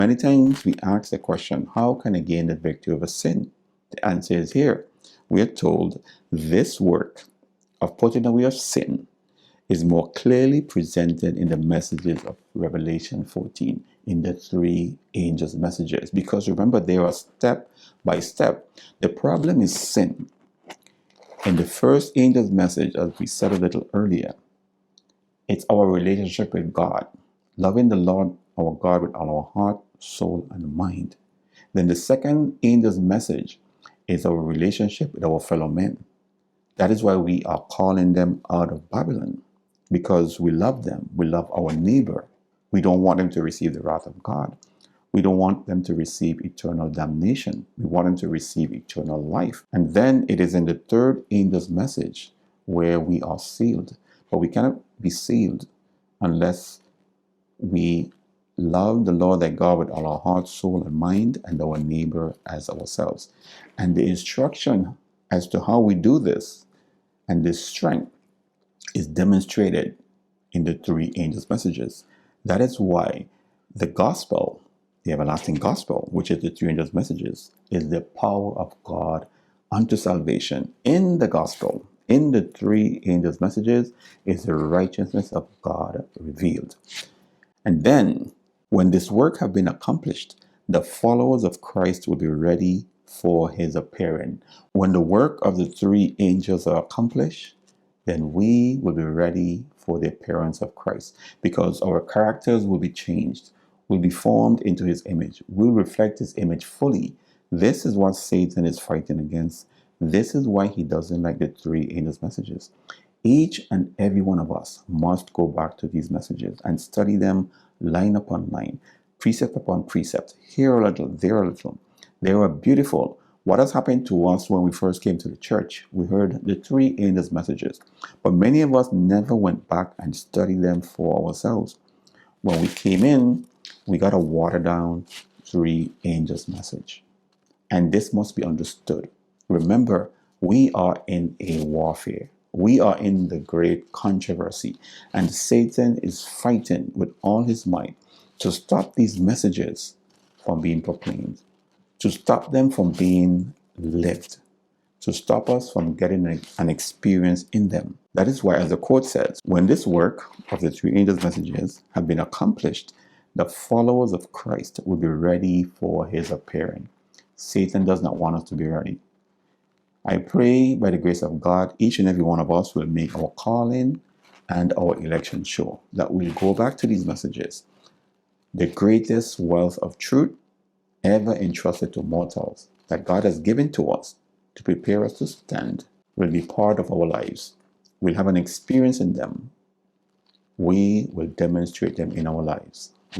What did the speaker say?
Many times we ask the question, how can I gain the victory over sin? The answer is here. We are told this work of putting away of sin is more clearly presented in the messages of Revelation 14, in the three angels' messages. Because remember, they are step by step. The problem is sin. In the first angel's message, as we said a little earlier, it's our relationship with God, loving the Lord our God with all our heart, soul, and mind. Then the second angel's message is our relationship with our fellow men. That is why we are calling them out of Babylon, because we love them. We love our neighbor. We don't want them to receive the wrath of God. We don't want them to receive eternal damnation. We want them to receive eternal life. And then it is in the third angel's message where we are sealed. But we cannot be sealed unless we love the Lord thy God with all our heart, soul, and mind, and our neighbor as ourselves. And the instruction as to how we do this and this strength is demonstrated in the three angels' messages. That is why the gospel, the everlasting gospel, which is the three angels' messages, is the power of God unto salvation. In the gospel, in the three angels' messages, is the righteousness of God revealed. And then, when this work have been accomplished, the followers of Christ will be ready for his appearing. When the work of the three angels are accomplished, then we will be ready for the appearance of Christ, because our characters will be changed, will be formed into his image, will reflect his image fully. This is what Satan is fighting against. This is why he doesn't like the three angels' messages. Each and every one of us must go back to these messages and study them line upon line, precept upon precept, here a little, there a little. They are beautiful. What has happened to us when we first came to the church? We heard the three angels' messages, but many of us never went back and studied them for ourselves. When we came in, we got a watered down three angels' message. And this must be understood. Remember, we are in a warfare. We are in the great controversy, and Satan is fighting with all his might to stop these messages from being proclaimed, to stop them from being lived, to stop us from getting an experience in them. That is why, as the quote says, when this work of the three angels' messages have been accomplished, the followers of Christ will be ready for his appearing. Satan does not want us to be ready. I pray by the grace of God, each and every one of us will make our calling and our election sure, that we'll go back to these messages. The greatest wealth of truth ever entrusted to mortals that God has given to us to prepare us to stand will be part of our lives. We'll have an experience in them. We will demonstrate them in our lives.